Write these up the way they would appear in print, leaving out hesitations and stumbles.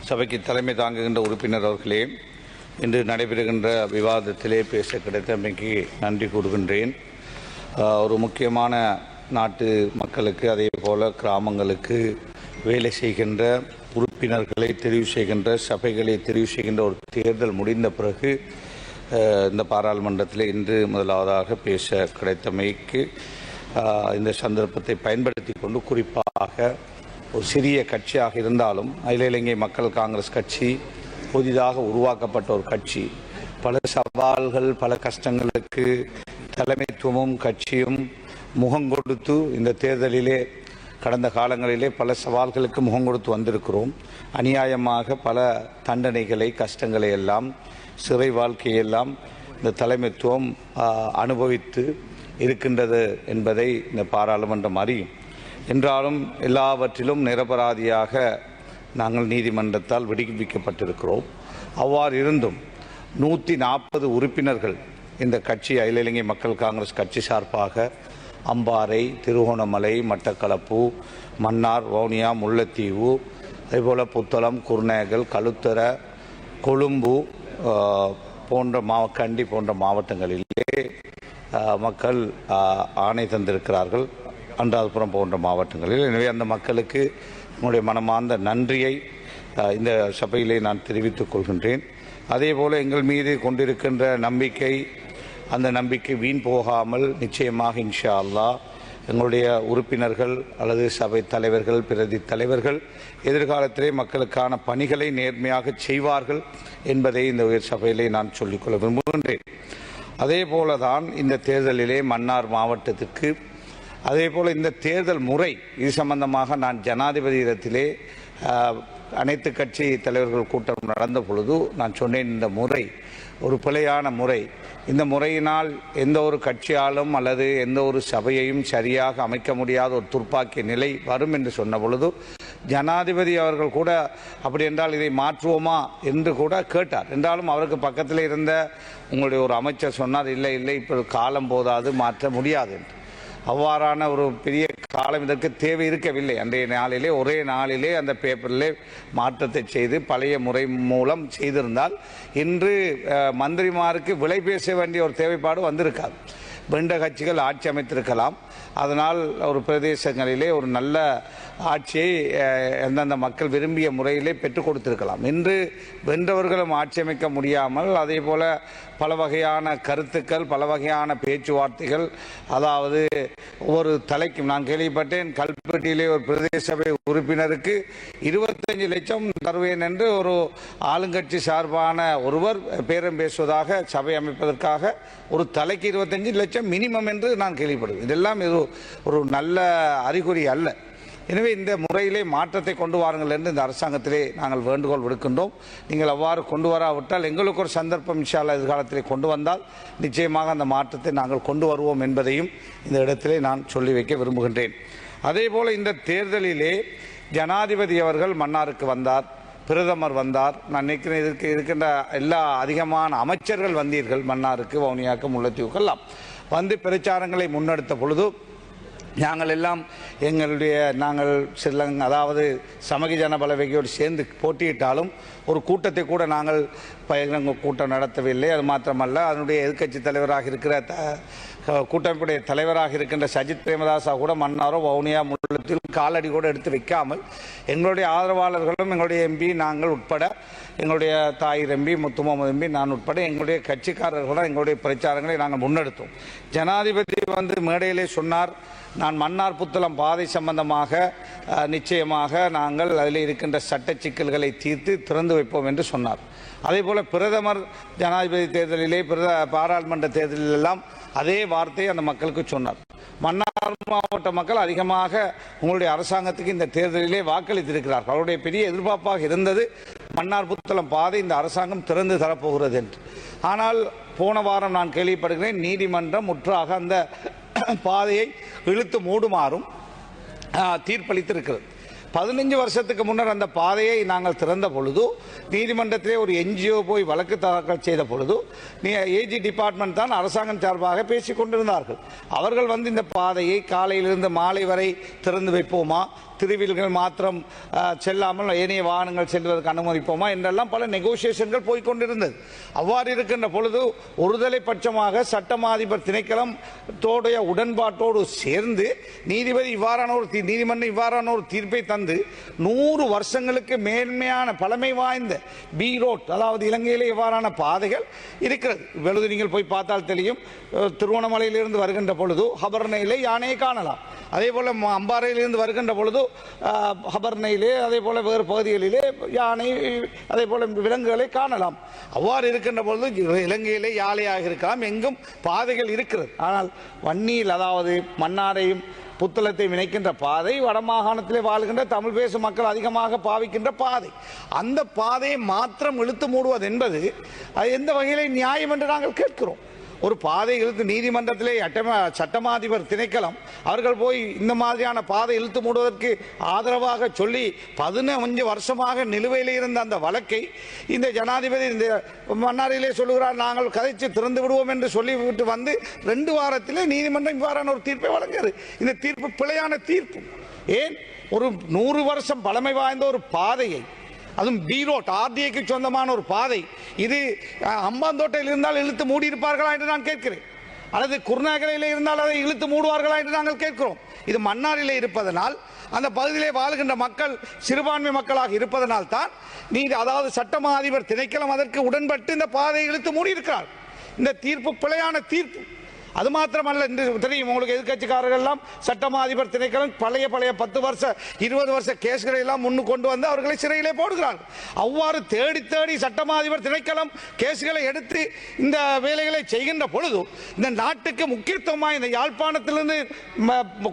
சபைக்கு தலைமை தாங்குகின்ற உறுப்பினர் அவர்களே, இன்று நடைபெறுகின்ற விவாதத்திலே பேச கிடைத்தமைக்கு நன்றி கூறுகின்றேன். ஒரு முக்கியமான நாட்டு மக்களுக்கு, அதே போல கிராமங்களுக்கு வேலை செய்கின்ற உறுப்பினர்களை தெரிவு செய்கின்ற, சபைகளை தெரிவு செய்கின்ற ஒரு தேர்தல் முடிந்த பிறகு இந்த பாராளுமன்றத்தில் இன்று முதலாவதாக பேச கிடைத்தமைக்கு இந்த சந்தர்ப்பத்தை பயன்படுத்தி கொண்டு, குறிப்பாக ஒரு சிறிய கட்சியாக இருந்தாலும் அகில இலங்கை மக்கள் காங்கிரஸ் கட்சி புதிதாக உருவாக்கப்பட்ட ஒரு கட்சி, பல சவால்கள், பல கஷ்டங்களுக்கு தலைமைத்துவமும் கட்சியும் முகம் கொடுத்து இந்த தேர்தலிலே கடந்த காலங்களிலே பல சவால்களுக்கு முகம் கொடுத்து வந்திருக்கிறோம். அநியாயமாக பல தண்டனைகளை, கஷ்டங்களை எல்லாம், சிறை வாழ்க்கையெல்லாம் இந்த தலைமைத்துவம் அனுபவித்து இருக்கின்றது என்பதை இந்த பாராளுமன்றம் அறியும். என்றாலும் எல்லாவற்றிலும் நிரபராதியாக நாங்கள் நீதிமன்றத்தால் விடுவிக்கப்பட்டிருக்கிறோம். அவ்வாறு இருந்தும் 140 உறுப்பினர்கள் இந்த கட்சி, அகில இலங்கை மக்கள் காங்கிரஸ் கட்சி சார்பாக அம்பாறை, திருகோணமலை, மட்டக்களப்பு, மன்னார், வவுனியா, முல்லைத்தீவு, அதேபோல் புத்தளம், குருநேகல், களுத்தர, கொழும்பு போன்ற கண்டி போன்ற மாவட்டங்களிலே மக்கள் ஆணை தந்திருக்கிறார்கள், அனுராதபுரம் போன்ற மாவட்டங்களில். எனவே அந்த மக்களுக்கு என்னுடைய மனமார்ந்த நன்றியை இந்த சபையிலே நான் தெரிவித்துக் கொள்கின்றேன். அதேபோல் எங்கள் மீது கொண்டிருக்கின்ற நம்பிக்கை, அந்த நம்பிக்கை வீண் போகாமல் நிச்சயமாக இன்ஷா அல்லாஹ் எங்களுடைய உறுப்பினர்கள் அல்லது சபை தலைவர்கள், பிரதி தலைவர்கள் எதிர்காலத்திலே மக்களுக்கான பணிகளை நேர்மையாக செய்வார்கள் என்பதை இந்த உயர் சபையிலே நான் சொல்லிக்கொள்ள விரும்புகின்றேன். அதே போலதான் இந்த தேர்தலிலே மன்னார் மாவட்டத்திற்கு, அதே போல் இந்த தேர்தல் முறை, இது சம்பந்தமாக நான் ஜனாதிபதியிடத்திலே அனைத்து கட்சி தலைவர்கள் கூட்டம் நடந்த பொழுது நான் சொன்னேன், இந்த முறை ஒரு பிழையான முறை. இந்த முறையினால் எந்த ஒரு கட்சியாலும் அல்லது எந்த ஒரு சபையையும் சரியாக அமைக்க முடியாத ஒரு துர்ப்பாக்கிய நிலை வரும் என்று சொன்ன பொழுது ஜனாதிபதி அவர்கள் கூட அப்படி என்றால் இதை மாற்றுவோமா என்று கூட கேட்டார். என்றாலும் அவருக்கு பக்கத்தில் இருந்த உங்களுடைய ஒரு அமைச்சர் சொன்னார், இல்லை இல்லை, இப்போ காலம் போதாது, மாற்ற முடியாது என்று. அவ்வாறான ஒரு பெரிய காலம் இதற்கு தேவை இருக்கவில்லை. அன்றைய நாளிலே ஒரே நாளிலே அந்த பேப்பரிலே மாற்றத்தை செய்து பழைய முறை மூலம் செய்திருந்தால் இன்று மந்திரிமாருக்கு விலை பேச வேண்டிய ஒரு தேவைப்பாடு வந்திருக்காது. வெண்ட கட்சிகள் ஆட்சி அமைத்திருக்கலாம். அதனால் ஒரு பிரதேசங்களிலே ஒரு நல்ல ஆட்சியை எந்தெந்த மக்கள் விரும்பிய முறையிலே பெற்றுக் கொடுத்திருக்கலாம். இன்று வென்றவர்களும் ஆட்சி அமைக்க முடியாமல், அதே போல பல வகையான கருத்துக்கள், பல வகையான பேச்சுவார்த்தைகள், அதாவது ஒவ்வொரு தலைக்கும் நான் கேள்விப்பட்டேன், கல்பட்டியிலே ஒரு பிரதேச சபை உறுப்பினருக்கு 25 லட்சம் தருவேன் என்று ஒரு ஆளுங்கட்சி சார்பான ஒருவர் பேரம் பேசுவதாக, சபை அமைப்பதற்காக ஒரு தலைக்கு 25 லட்சம் மினிமம் என்று நான் கேள்விப்படுவேன். இதெல்லாம் இது ஒரு நல்ல அறிகுறி அல்ல. எனவே இந்த முறையிலே மாற்றத்தை கொண்டு வாருங்கள் என்று இந்த அரசாங்கத்திலே நாங்கள் வேண்டுகோள் விடுக்கின்றோம். நீங்கள் அவ்வாறு கொண்டு வராவிட்டால் எங்களுக்கு ஒரு சந்தர்ப்பம் இன்ஷா அல்லாஹ் எதிர்காலத்திலே கொண்டு வந்தால் நிச்சயமாக அந்த மாற்றத்தை நாங்கள் கொண்டு வருவோம் என்பதையும் இந்த இடத்திலே நான் சொல்லி வைக்க விரும்புகின்றேன். அதே போல இந்த தேர்தலிலே ஜனாதிபதி அவர்கள் மன்னாருக்கு வந்தார், பிரதமர் வந்தார். நான் நினைக்கிறேன் இதற்கு இருக்கின்ற எல்லா அதிகமான அமைச்சர்கள் வந்தீர்கள் மன்னாருக்கு, வவுனியாவுக்கு, முல்லைத்தீவுக்கெல்லாம் வந்து பிரச்சாரங்களை முன்னெடுத்த பொழுது நாங்கள் எல்லாம் நாங்கள் ஸ்ரீலங்கா, அதாவது சமகி ஜனபலவேகையோடு சேர்ந்து போட்டியிட்டாலும் ஒரு கூட்டத்தை கூட நாங்கள் பகிரங்க கூட்டம் நடத்தவில்லை. அது மாத்திரமல்ல, அதனுடைய எதிர்க்கட்சி தலைவராக இருக்கிற கூட்டமைப்புடைய தலைவராக இருக்கின்ற சஜித் பிரேமதாசா கூட மன்னாரோ, வவுனியா, முல்லைத்தீவில் காலடி கூட எடுத்து வைக்காமல் எங்களுடைய ஆதரவாளர்களும், எங்களுடைய எம்பி, நாங்கள் உட்பட, எங்களுடைய தாயிர் எம்பி, முத்துமுகமது எம்பி, நான் உட்பட எங்களுடைய கட்சிக்காரர்களும் எங்களுடைய பிரச்சாரங்களை நாங்கள் முன்னெடுத்தோம். ஜனாதிபதி வந்து மேடையிலே சொன்னார், நான் மன்னார் புத்தளம் பாதை சம்பந்தமாக நிச்சயமாக நாங்கள் அதில் இருக்கின்ற சட்ட சிக்கல்களை தீர்த்து திறந்து வைப்போம் என்று சொன்னார். அதே போல பிரதமர் ஜனாதிபதி தேர்தலிலே, பாராளுமன்ற தேர்தலிலெல்லாம் அதே வார்த்தையை அந்த மக்களுக்கு சொன்னார். மன்னார் மாவட்ட மக்கள் அதிகமாக உங்களுடைய அரசாங்கத்துக்கு இந்த தேர்தலிலே வாக்களித்திருக்கிறார்கள். அவருடைய பெரிய எதிர்பார்ப்பாக இருந்தது மன்னார் புத்தளம் பாதை இந்த அரசாங்கம் திறந்து தரப்போகிறது என்று. ஆனால் போன வாரம் நான் கேள்விப்படுகிறேன், நீதிமன்றம் முற்றாக அந்த பாதையை இழுத்து மூடுமாறும் தீர்ப்பளித்திருக்கிறது. 15 வருஷத்துக்கு முன்னர் அந்த பாதையை நாங்கள் திறந்த பொழுது நீதிமன்றத்திலே ஒரு என்ஜிஓ போய் வழக்கு தாக்கல் செய்த பொழுது ஏஜி டிபார்ட்மெண்ட் தான் அரசாங்கம் சார்பாக பேசிக் கொண்டிருந்தார்கள். அவர்கள் வந்து இந்த பாதையை காலையிலிருந்து மாலை வரை திறந்து வைப்போமா, திருவில்கள் மாத்திரம் செல்லாமல் ஏனைய வாகனங்கள் செல்வதற்கு அனுமதிப்போமா என்றெல்லாம் பல நெகோசியேஷன்கள் போய்கொண்டிருந்தது. அவ்வாறு இருக்கின்ற பொழுது ஒருதலை பட்சமாக சட்டமாதிபர் திணைக்களத்தோடைய உடன்பாட்டோடு சேர்ந்து நீதிமன்றம் இவ்வாறான ஒரு தீர்ப்பை தந்து 100 வருஷங்களுக்கு மேன்மையான பழமை வாய்ந்த பி ரோட், அதாவது இலங்கையிலே இவ்வாறான பாதைகள் இருக்கிறது. இப்பொழுது நீங்கள் போய் பார்த்தால் தெரியும், திருவண்ணாமலையிலிருந்து வருகின்ற பொழுது ஹபர்னையிலே யானையை காணலாம். அதே போல அம்பாறையிலிருந்து வருகின்ற பொழுது ஹபர்னையிலே, அதே போல வேறு பகுதிகளிலே யானை, அதே போல விலங்குகளை காணலாம். அவ்வாறு இருக்கின்ற பொழுது இலங்கையிலே யாழையாக இருக்கலாம், எங்கும் பாதைகள் இருக்கிறது. ஆனால் வன்னியில், அதாவது மன்னாரையும் புத்தளத்தை இணைக்கின்ற பாதை வடமாகாணத்திலே வாழ்கின்ற தமிழ் பேசும் மக்கள் அதிகமாக பாவிக்கின்ற பாதை. அந்த பாதையை மாத்திரம் இழுத்து மூடுவது என்பது எந்த வகையிலே நியாயம் என்று நாங்கள் கேட்கிறோம். ஒரு பாதை இழுத்து நீதிமன்றத்திலே சட்டமாதிபர் திணைக்களம் அவர்கள் போய் இந்த மாதிரியான பாதை இழுத்து மூடுவதற்கு ஆதரவாக சொல்லி 15 வருஷமாக நிலுவையில் இருந்த அந்த வழக்கை இந்த ஜனாதிபதி இந்த மன்னாரிலே சொல்லுகிறார், நாங்கள் கதைச்சு திறந்து விடுவோம் என்று சொல்லிவிட்டு வந்து 2 வாரத்திலே நீதிமன்றம் இவ்வாறான ஒரு தீர்ப்பை வழங்கியது. இந்த தீர்ப்பு பிழையான தீர்ப்பு. ஏன் ஒரு 100 வருஷம் பழமை வாய்ந்த ஒரு பாதையை, அதுவும் பி ரோட், ஆர்டிஐக்கு சொந்தமான ஒரு பாதை, இது அம்பாந்தோட்டையில் இருந்தால் இழுத்து மூடி இருப்பார்களா என்று நான் கேட்கிறேன். அல்லது குருநாகலையில் இருந்தால் அதை இழுத்து மூடுவார்களா என்று நாங்கள் கேட்கிறோம். இது மன்னாரிலே இருப்பதனால், அந்த பகுதியிலே வாழ்கின்ற மக்கள் சிறுபான்மை மக்களாக இருப்பதனால் தான் அதாவது சட்டமா அதிபர் திணைக்களம் அதற்கு உடன்பட்டு இந்த பாதையை இழுத்து மூடி இருக்கிறார். இந்த தீர்ப்பு பிழையான தீர்ப்பு. அது மாத்திரமல்ல, என்று தெரியும் உங்களுக்கு, எதிர்கட்சிக்காரர்கள் எல்லாம் சட்டமா அதிபர் திணைக்களம் பழைய 10 வருஷ 20 வருஷ கேஸ்களை எல்லாம் முன்னு கொண்டு வந்து அவர்களை சிறையிலே போடுகிறார்கள். அவ்வாறு தேடி தேடி சட்டமா அதிபர் திணைக்களம் கேஸ்களை எடுத்து இந்த வேலைகளை செய்கின்ற பொழுது, இந்த நாட்டுக்கு முக்கியத்துவமாக இந்த யாழ்ப்பாணத்திலிருந்து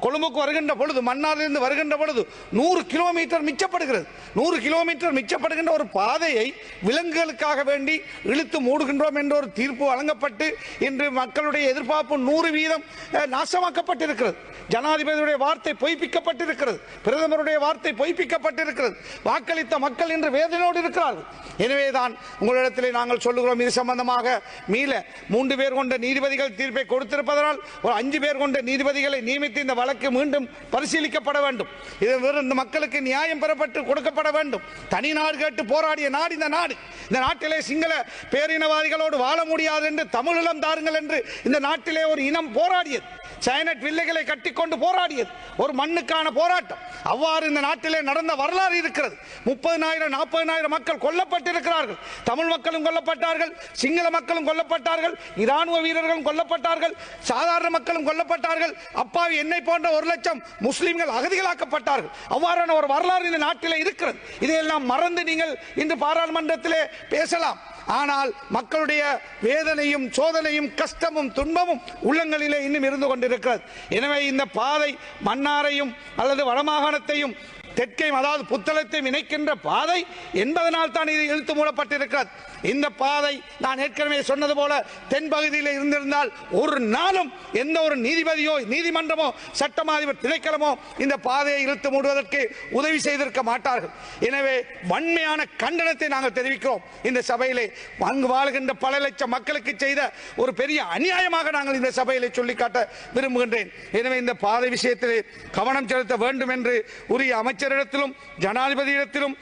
கொழும்புக்கு வருகின்ற பொழுது, மன்னாரிலிருந்து வருகின்ற பொழுது 100 கிலோமீட்டர் மிச்சப்படுகிறது. 100 கிலோமீட்டர் மிச்சப்படுகின்ற ஒரு பாதையை விலங்குகளுக்காக வேண்டி இழுத்து மூடுகின்றோம் என்ற ஒரு தீர்ப்பு வழங்கப்பட்டு இன்று மக்களுடைய எதிர்பார்ப்பு 100% நாசமாக்கப்பட்டிருக்கிறது. ஜனாதிபதியுடைய வார்த்தை பொய்ப்பிக்கப்பட்டிருக்கிறது. பிரதமருடைய வார்த்தை பொய்ப்பிக்கப்பட்டிருக்கிறது. வாக்களித்த மக்கள் இன்று வேதனையோடு இருக்கிறார்கள். எனவேதான் உங்களிடத்திலே நாங்கள் சொல்லுகிறோம், இது சம்பந்தமாக மீள 3 பேர் கொண்ட நீதிபதிகள் தீர்ப்பை கொடுத்திருப்பதனால் ஒரு 5 பேர் கொண்ட நீதிபதிகளை நியமித்து இந்த வழக்கு மீண்டும் பரிசீலிக்கப்பட வேண்டும். இது இந்த மக்களுக்கு நியாயம் பெறப்பட்டு கொடுக்கப்பட வேண்டும். தனி நாடு கேட்டு போராடிய நாடு இந்த நாடு. இந்த நாட்டிலே சிங்கள பேரினவாதிகளோடு வாழ முடியாது என்று தமிழீழம் தாருங்கள் என்று இந்த நாட்டிலே ஒரு இனம் போராடியது. சைனட் வில்லைகளை கட்டிக்கொண்டு போராடியது ஒரு மண்ணுக்கான போராட்டம். அவ்வாறு இந்த நாட்டிலே நடந்த வரலாறு இருக்கிறது. 30,000 40,000 மக்கள் கொல்லப்பட்டிருக்கிறார்கள். தமிழ் மக்களும் கொல்லப்பட்டார்கள், சிங்கள மக்களும் கொல்லப்பட்டார்கள், இராணுவ வீரர்களும் கொல்லப்பட்டார்கள், சாதாரண மக்களும் கொல்லப்பட்டார்கள். அப்பாவி என்னை போன்ற 1 லட்சம் முஸ்லிம்கள் அகதிகளாக்கப்பட்டார்கள். அவ்வாறான ஒரு வரலாறு இந்த நாட்டிலே இருக்கிறது. இதையெல்லாம் மறந்து நீங்கள் இன்று பாராளுமன்றத்திலே பேசலாம். ஆனால் மக்களுடைய வேதனையும் சோதனையும் கஷ்டமும் துன்பமும் உள்ளங்களிலே இன்னும் இருந்து கொண்டிருக்கிறது. எனவே இந்த பாதை மன்னாரையும் அல்லது வடமாகாணத்தையும் தெற்கையும், அதாவது புத்தளத்தையும் இணைக்கின்ற பாதை என்பதனால் தான் இது இழுத்து மூடப்பட்டிருக்கிறது. இந்த பாதை நான் ஏற்கனவே சொன்னது போல தென்பகுதியில் இருந்திருந்தால் ஒரு நாளும் எந்த ஒரு நீதிபதியோ நீதிமன்றமோ சட்டமாதிபர் திணைக்களமோ இந்த பாதையை இழுத்து மூடுவதற்கு உதவி செய்திருக்க மாட்டார்கள். எனவே வன்மையான கண்டனத்தை நாங்கள் தெரிவிக்கிறோம். இந்த சபையிலே அங்கு வாழ்கின்ற பல லட்சம் மக்களுக்கு செய்த ஒரு பெரிய அநியாயமாக நாங்கள் இந்த சபையிலே சொல்லிக்காட்ட விரும்புகின்றேன். எனவே இந்த பாதை விஷயத்திலே கவனம் செலுத்த வேண்டும் என்று உரிய அமைச்சரிடத்திலும் ஜனாதிபதியிடத்திலும்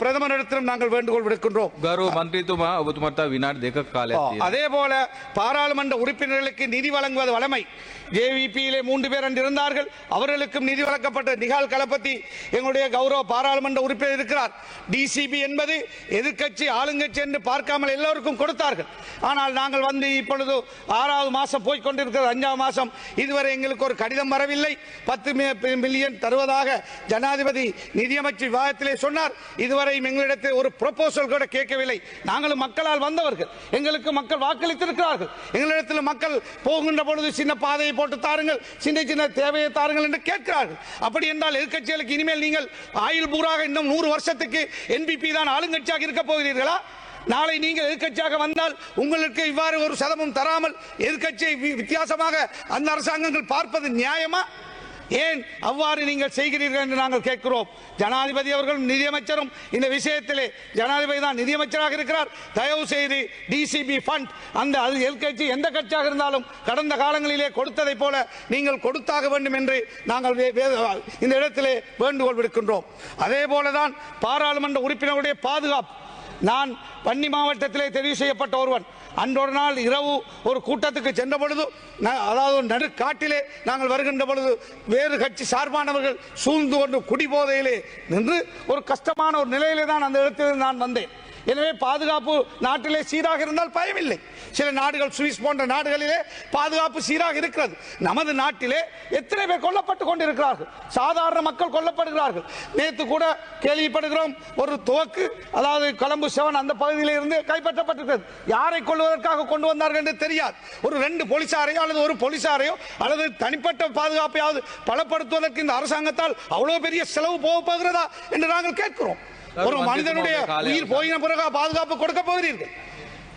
பிரதமரிடத்திலும் நாங்கள் வேண்டுகோள் விடுக்கின்றோம். அதே போல பாராளுமன்ற உறுப்பினர்களுக்கு நிதி வழங்குவது வழமை. ஜேவிபியிலே 3 பேர் இருந்தார்கள், அவர்களுக்கும் நிதி வழங்கப்பட்ட நிகால் களபதி எங்களுடைய கௌரவ பாராளுமன்ற உறுப்பினர் இருக்கிறார். டிசிபி என்பது எதிர்கட்சி ஆளுங்கட்சி என்று பார்க்காமல் எல்லோருக்கும் கொடுத்தார்கள். ஆனால் நாங்கள் வந்து இப்பொழுது 6வது மாசம் போய்கொண்டிருக்கிறது, 5வது மாசம் இதுவரை எங்களுக்கு ஒரு கடிதம் வரவில்லை. 10 மில்லியன் தருவதாக ஜனாதிபதி நிதியமைச்சர் விவாதத்திலே சொன்னார். இதுவரை எங்களிடத்தில் ஒரு ப்ரொபோசல் கூட கேட்கவில்லை. நாங்களும் மக்களால் வந்தவர்கள், எங்களுக்கு மக்கள் வாக்களித்திருக்கிறார்கள். எங்களிடத்தில் மக்கள் போகின்ற பொழுது சின்ன பாதையை போட்டு தாருங்கள், சின்ன சின்ன தேவையை தாருங்கள் என்று கேட்கிறார்கள். அப்படி என்றால் எதிர்கட்சிகளுக்கு இனிமேல் நீங்கள் ஆயுள் பூராக இன்னும் 100 வருஷத்துக்கு என்பிபி தான் ஆளுங்கட்சியாக இருக்க போகிறீர்களா? நாளை நீங்கள் எதிர்கட்சியாக வந்தால் உங்களுக்கு இவ்வாறு ஒரு சதமும் தராமல் எதிர்கட்சியை வித்தியாசமாக அந்த அரசாங்கங்கள் பார்ப்பது நியாயமா? ஏன் அவ்வாறு நீங்கள் செய்கிறீர்கள் என்று நாங்கள் கேட்கிறோம். ஜனாதிபதி அவர்களும் நிதியமைச்சரும் இந்த விஷயத்திலே, ஜனாதிபதி தான் நிதியமைச்சராக இருக்கிறார், தயவு செய்து டிசிபி ஃபண்ட் அந்த அது எல்கட்சி எந்த கட்சியாக இருந்தாலும் கடந்த காலங்களிலே கொடுத்ததை போல நீங்கள் கொடுத்தாக வேண்டும் என்று நாங்கள் இந்த இடத்திலே வேண்டுகோள் விடுக்கின்றோம். அதே போலதான் பாராளுமன்ற உறுப்பினருடைய பாதுகாப்பு. நான் வன்னி மாவட்டத்திலே தெரிவு செய்யப்பட்ட ஒருவன். அன்றொரு நாள் இரவு ஒரு கூட்டத்துக்கு சென்ற பொழுது, அதாவது நடுக்காட்டிலே நாங்கள் வருகின்ற பொழுது வேறு கட்சி சார்பானவர்கள் சூழ்ந்து கொண்டு குடிபோதையிலே நின்று ஒரு கஷ்டமான ஒரு நிலையிலே தான் அந்த இடத்தில் நான் வந்தேன். எனவே பாதுகாப்பு நாட்டிலே சீராக இருந்தால் பயமில்லை. சில நாடுகள், சுவிஸ் போன்ற நாடுகளிலே பாதுகாப்பு சீராக இருக்கிறது. நமது நாட்டிலே எத்தனை பேர் கொல்லப்பட்டு கொண்டிருக்கிறார்கள், சாதாரண மக்கள் கொல்லப்படுகிறார்கள். நேற்று கூட கேள்விப்படுகிறோம் ஒரு துவக்கு, அதாவது கொலம்பு 7 அந்த பகுதியில் இருந்து கைப்பற்றப்பட்டிருக்கிறது. யாரை கொள்வதற்காக கொண்டு வந்தார்கள் என்று தெரியாது. ஒரு 2 போலீசாரையோ அல்லது ஒரு போலீசாரையோ அல்லது தனிப்பட்ட பாதுகாப்பையாவது பலப்படுத்துவதற்கு இந்த அரசாங்கத்தால் அவ்வளவு பெரிய செலவு போகிறதா என்று நாங்கள் கேட்கிறோம். ஒரு மனிதனுடைய உயிர் போயின பிறகு பாதுகாப்பு கொடுக்க போகிறீர்கள்?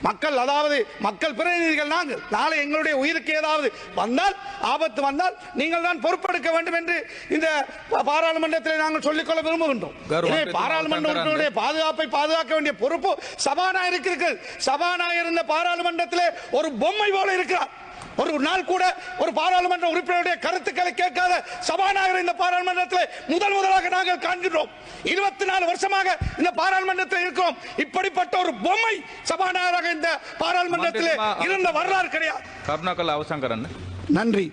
மக்கள், அதாவது மக்கள் பிரதிநிதிகள் நாங்கள். நாளை எங்களுடைய உயிருக்கு ஏதாவது வந்தால், ஆபத்து வந்தால் நீங்கள் தான் பொறுப்பெடுக்க வேண்டும் என்று இந்த பாராளுமன்றத்தில் நாங்கள் சொல்லிக்கொள்ள விரும்புகின்றோம். பாராளுமன்றத்தினுடைய பாதுகாப்பை பாதுகாக்க வேண்டிய பொறுப்பு சபாநாயகருக்கு இருக்கிறது. சபாநாயகர் இந்த பாராளுமன்றத்திலே ஒரு பொம்மை போல இருக்கிறார். ஒரு நாள் கூட ஒரு பாராளுமன்ற உறுப்பினருடைய கருத்துக்களை கேட்காத சபாநாயகர் இந்த பாராளுமன்றத்தில் முதலாக நாங்கள் காண்கிறோம். 24 வருஷமாக இந்த பாராளுமன்றத்தில் இருக்கிறோம். இப்படிப்பட்ட ஒரு பொம்மை சபாநாயகராக இந்த பாராளுமன்றத்தில் இருந்த வரலாறு கிடையாது. கருணாகரன் அவசான். நன்றி.